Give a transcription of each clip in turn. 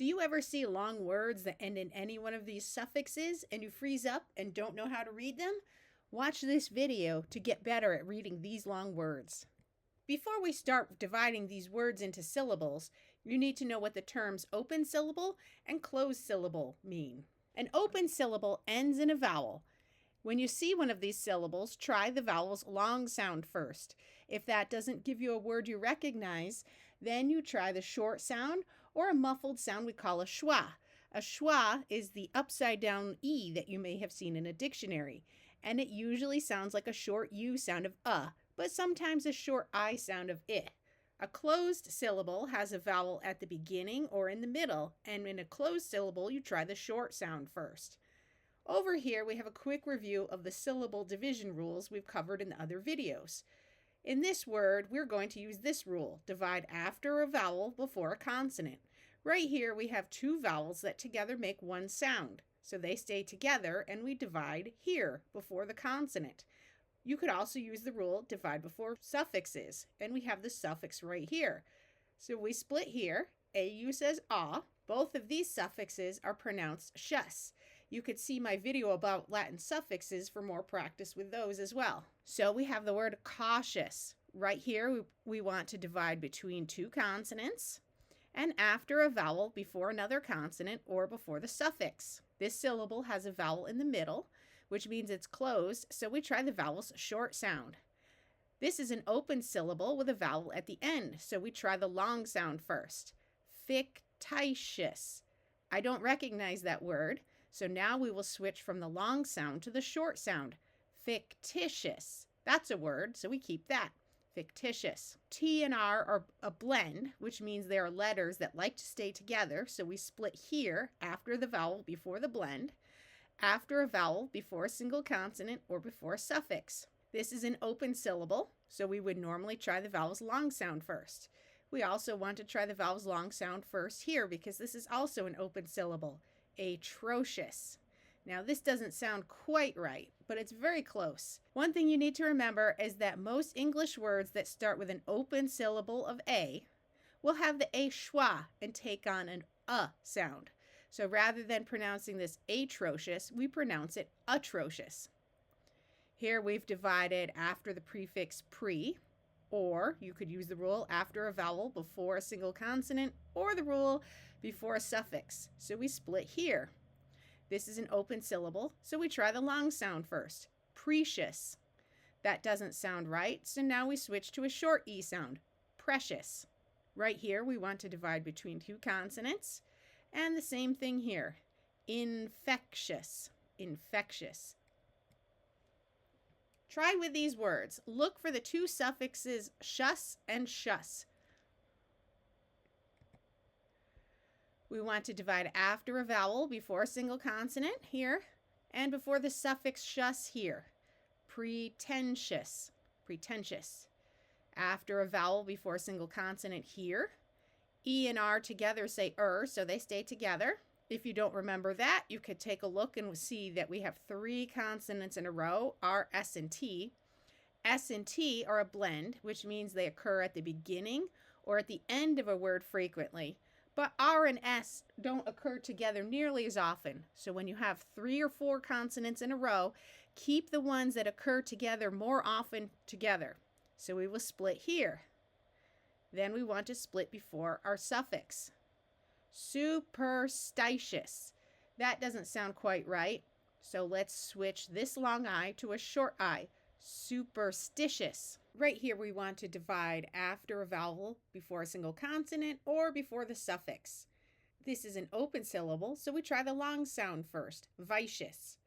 Do you ever see long words that end in any one of these suffixes and you freeze up and don't know how to read them? Watch this video to get better at reading these long words. Before we start dividing these words into syllables, you need to know what the terms open syllable and closed syllable mean. An open syllable ends in a vowel. When you see one of these syllables, try the vowel's long sound first. If that doesn't give you a word you recognize, then you try the short sound or a muffled sound we call a schwa. A schwa is the upside down E that you may have seen in a dictionary, and it usually sounds like a short U sound of but sometimes a short I sound of I. A closed syllable has a vowel at the beginning or in the middle, and in a closed syllable you try the short sound first. Over here we have a quick review of the syllable division rules we've covered in other videos. In this word, we're going to use this rule: divide after a vowel before a consonant. Right here we have two vowels that together make one sound, so they stay together and we divide here before the consonant. You could also use the rule divide before suffixes, and we have the suffix right here. So we split here. AU says ah. Both of these suffixes are pronounced shus. You could see my video about Latin suffixes for more practice with those as well. So we have the word cautious. Right here we want to divide between two consonants and after a vowel before another consonant or before the suffix. This syllable has a vowel in the middle, which means it's closed, so we try the vowel's short sound. This is an open syllable with a vowel at the end, so we try the long sound first. Fictitious. I don't recognize that word, so now we will switch from the long sound to the short sound. Fictitious. That's a word, so we keep that. Fictitious. T and R are a blend, which means they are letters that like to stay together, so we split here after the vowel before the blend, after a vowel before a single consonant or before a suffix. This is an open syllable, so we would normally try the vowel's long sound first. We also want to try the vowel's long sound first here because this is also an open syllable. Atrocious. Now this doesn't sound quite right, but it's very close. One thing you need to remember is that most English words that start with an open syllable of A will have the A schwa and take on an sound. So rather than pronouncing this atrocious, we pronounce it atrocious. Here we've divided after the prefix pre, or you could use the rule after a vowel before a single consonant, or the rule before a suffix. So we split here. This is an open syllable, so we try the long sound first. Precious. That doesn't sound right, so now we switch to a short E sound. Precious. Right here we want to divide between two consonants, and the same thing here. Infectious. Infectious. Try with these words. Look for the two suffixes shus and shus. We want to divide after a vowel before a single consonant here and before the suffix shus here. Pretentious. Pretentious. After a vowel before a single consonant here. E and R together say so they stay together. If you don't remember that, you could take a look and see that we have three consonants in a row, R, S, and T. S and T are a blend, which means they occur at the beginning or at the end of a word frequently. But R and S don't occur together nearly as often. So when you have 3 or 4 consonants in a row, keep the ones that occur together more often together. So we will split here. Then we want to split before our suffix. Superstitious. That doesn't sound quite right. So let's switch this long I to a short I. Superstitious. Right here we want to divide after a vowel before a single consonant or before the suffix. This is an open syllable, so we try the long sound first. Vicious.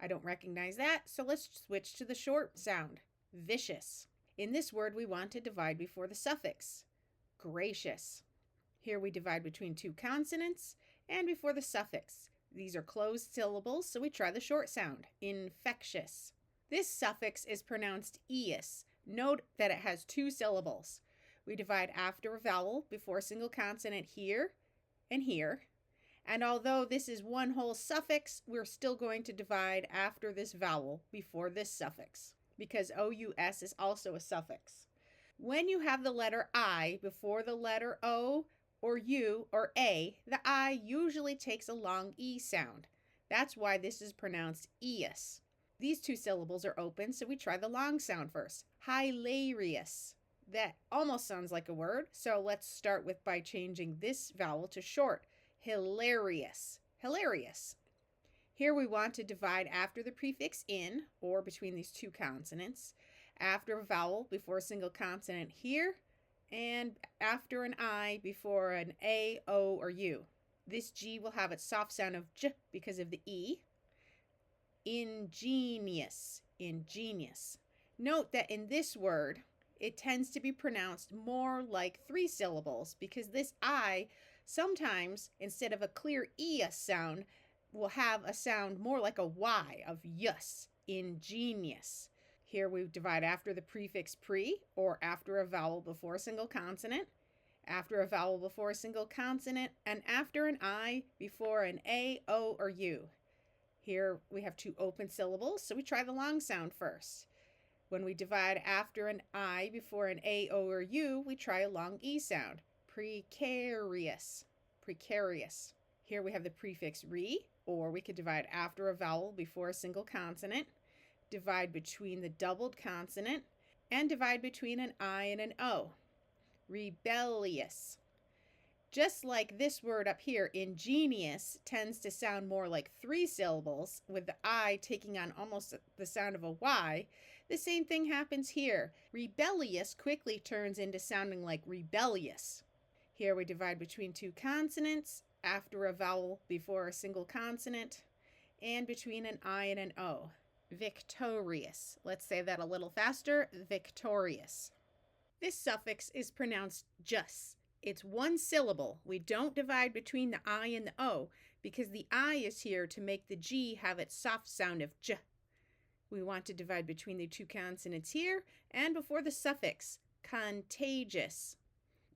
I don't recognize that, so let's switch to the short sound. Vicious. In this word we want to divide before the suffix. Gracious. Here we divide between two consonants and before the suffix. These are closed syllables, so we try the short sound. Infectious. This suffix is pronounced IOUS. Note that it has 2 syllables. We divide after a vowel before a single consonant here and here. And although this is one whole suffix, we're still going to divide after this vowel before this suffix, because OUS is also a suffix. When you have the letter I before the letter O or U or A, the I usually takes a long E sound. That's why this is pronounced IOUS. These two syllables are open, so we try the long sound first. Hilarious. That almost sounds like a word, so let's start by changing this vowel to short. Hilarious. Hilarious. Here we want to divide after the prefix in, or between these two consonants, after a vowel before a single consonant here, and after an I before an A, O, or U. This G will have its soft sound of J because of the E. Ingenious. Ingenious. Note that in this word, it tends to be pronounced more like three syllables because this I sometimes, instead of a clear E sound, will have a sound more like a Y of yus, ingenious. Here we divide after the prefix pre, or after a vowel before a single consonant, after a vowel before a single consonant, and after an I before an A, O, or U. Here we have two open syllables, so we try the long sound first. When we divide after an I before an A, O, or U, we try a long E sound. Precarious. Precarious. Here we have the prefix re, or we could divide after a vowel before a single consonant, divide between the doubled consonant, and divide between an I and an O. Rebellious. Just like this word up here, ingenious, tends to sound more like three syllables, with the I taking on almost the sound of a Y, the same thing happens here. Rebellious quickly turns into sounding like rebellious. Here we divide between two consonants, after a vowel before a single consonant, and between an I and an O. Victorious. Let's say that a little faster. Victorious. This suffix is pronounced JUS. It's one syllable. We don't divide between the I and the O because the I is here to make the G have its soft sound of J. We want to divide between the two consonants here and before the suffix. Contagious.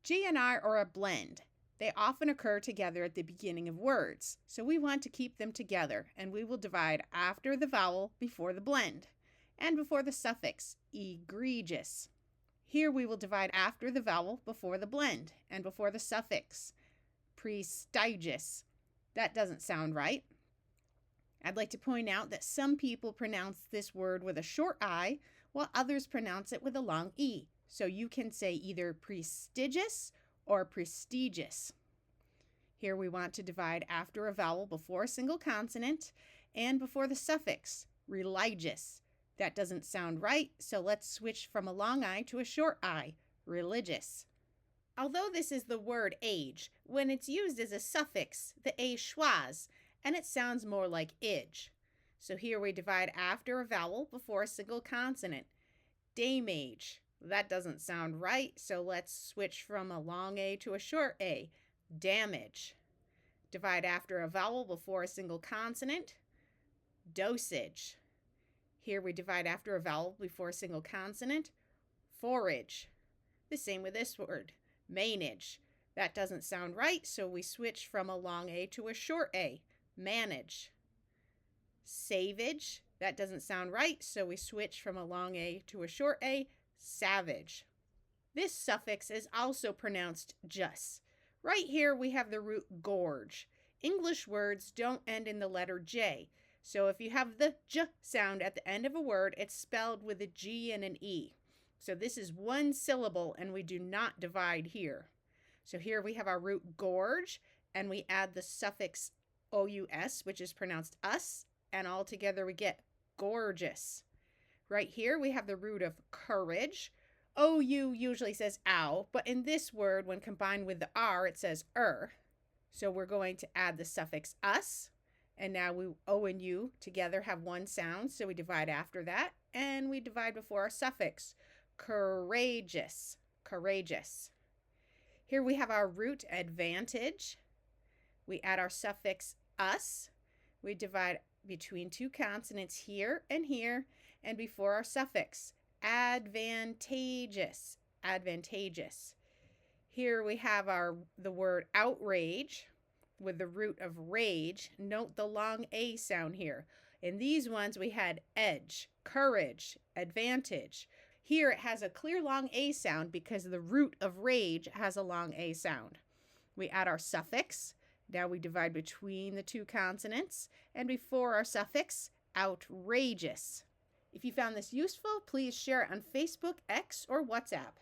G and I are a blend. They often occur together at the beginning of words, so we want to keep them together, and we will divide after the vowel before the blend, and before the suffix, egregious. Here we will divide after the vowel before the blend, and before the suffix, prestigious. That doesn't sound right. I'd like to point out that some people pronounce this word with a short I, while others pronounce it with a long E, so you can say either prestigious or prestigious. Here we want to divide after a vowel before a single consonant and before the suffix, religious. That doesn't sound right, so let's switch from a long I to a short I, religious. Although this is the word age, when it's used as a suffix, the A schwas, and it sounds more like age. So here we divide after a vowel before a single consonant, damage. That doesn't sound right, so let's switch from a long A to a short A, damage. Divide after a vowel before a single consonant, dosage. Here we divide after a vowel before a single consonant, forage. The same with this word, manage. That doesn't sound right, so we switch from a long A to a short A, manage. Savage. That doesn't sound right, so we switch from a long A to a short A, savage. This suffix is also pronounced JUS. Right here we have the root gorge. English words don't end in the letter J, so if you have the J sound at the end of a word, it's spelled with a G and an E. So this is one syllable and we do not divide here. So here we have our root gorge and we add the suffix OUS, which is pronounced us, and all together we get gorgeous. Right here we have the root of courage. OU usually says ow, but in this word, when combined with the R, it says So we're going to add the suffix us, and now O and U together have one sound, so we divide after that, and we divide before our suffix, courageous, courageous. Here we have our root advantage. We add our suffix us. We divide between two consonants here, and before our suffix, advantageous, advantageous. Here we have the word outrage with the root of rage. Note the long A sound here. In these ones we had edge, courage, advantage. Here it has a clear long A sound because the root of rage has a long A sound. We add our suffix. Now we divide between the two consonants. And before our suffix, outrageous. If you found this useful, please share it on Facebook, X, or WhatsApp.